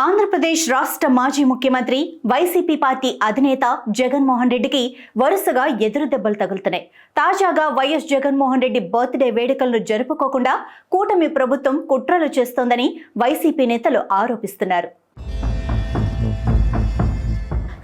ఆంధ్రప్రదేశ్ రాష్ట్ర మాజీ ముఖ్యమంత్రి వైసీపీ పార్టీ అధినేత జగన్మోహన్ రెడ్డికి వరుసగా ఎదురు దెబ్బలు తగులుతున్నాయి. తాజాగా వైఎస్ జగన్మోహన్ రెడ్డి బర్త్డే వేడుకలను జరుపుకోకుండా కూటమి ప్రభుత్వం కుట్రలు చేస్తోందని వైసీపీ నేతలు ఆరోపిస్తున్నారు.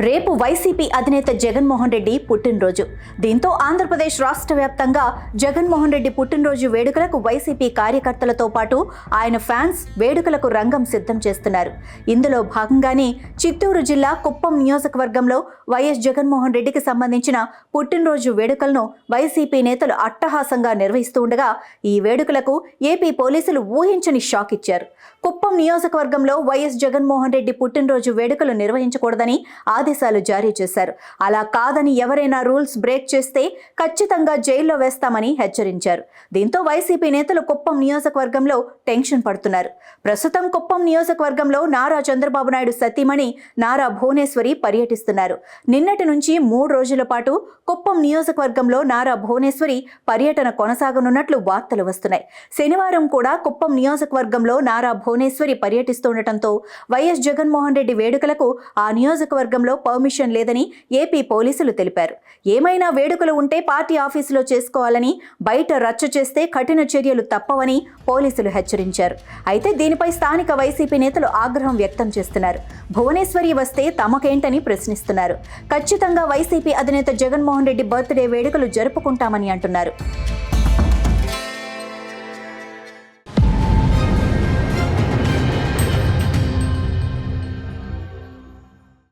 రేపు వైసీపీ అధినేత జగన్మోహన్ రెడ్డి పుట్టినరోజు. దీంతో ఆంధ్రప్రదేశ్ రాష్ట్ర వ్యాప్తంగా జగన్మోహన్ రెడ్డి పుట్టినరోజు వేడుకలకు వైసీపీ కార్యకర్తలతో పాటు ఆయన ఫ్యాన్స్ వేడుకలకు రంగం సిద్ధం చేస్తున్నారు. ఇందులో భాగంగానే చిత్తూరు జిల్లా కుప్పం నియోజకవర్గంలో వైఎస్ జగన్మోహన్ రెడ్డికి సంబంధించిన పుట్టినరోజు వేడుకలను వైసీపీ నేతలు అట్టహాసంగా నిర్వహిస్తూ ఉండగా ఈ వేడుకలకు ఏపీ పోలీసులు ఊహించని షాక్ ఇచ్చారు. కుప్పం నియోజకవర్గంలో వైఎస్ జగన్మోహన్ రెడ్డి పుట్టినరోజు వేడుకలు నిర్వహించకూడదని ఆదేశాలు జారీ చేశారు. అలా కాదని ఎవరైనా రూల్స్ బ్రేక్ చేస్తే ఖచ్చితంగా జైల్లో వేస్తామని హెచ్చరించారు. దీంతో వైసీపీ నేతలు కుప్పం నియోజకవర్గంలో టెన్షన్ పడుతున్నారు. ప్రస్తుతం కుప్పం నియోజకవర్గంలో నారా చంద్రబాబు నాయుడు సతీమణి నారా భువనేశ్వరి పర్యటిస్తున్నారు. నిన్నటి నుంచి 3 రోజుల పాటు కుప్పం నియోజకవర్గంలో నారా భువనేశ్వరి పర్యటన కొనసాగనున్నట్లు వార్తలు వస్తున్నాయి. శనివారం కూడా కుప్పం నియోజకవర్గంలో నారా భువనేశ్వరి పర్యటిస్తుండటంతో వైఎస్ జగన్మోహన్ రెడ్డి వేడుకలకు ఆ నియోజకవర్గంలో పర్మిషన్ లేదని ఏపీ పోలీసులు తెలిపారు. ఏమైనా వేడుకలు ఉంటే పార్టీ ఆఫీసులో చేసుకోవాలని, బయట రచ్చ చేస్తే కఠిన చర్యలు తప్పవని పోలీసులు హెచ్చరించారు. అయితే దీనిపై స్థానిక వైసీపీ నేతలు ఆగ్రహం వ్యక్తం చేస్తున్నారు. భువనేశ్వరి వస్తే తమకేంటని ప్రశ్నిస్తున్నారు. ఖచ్చితంగా వైసీపీ అధినేత జగన్మోహన్ రెడ్డి బర్త్డే వేడుకలు జరుపుకుంటామని అంటున్నారు.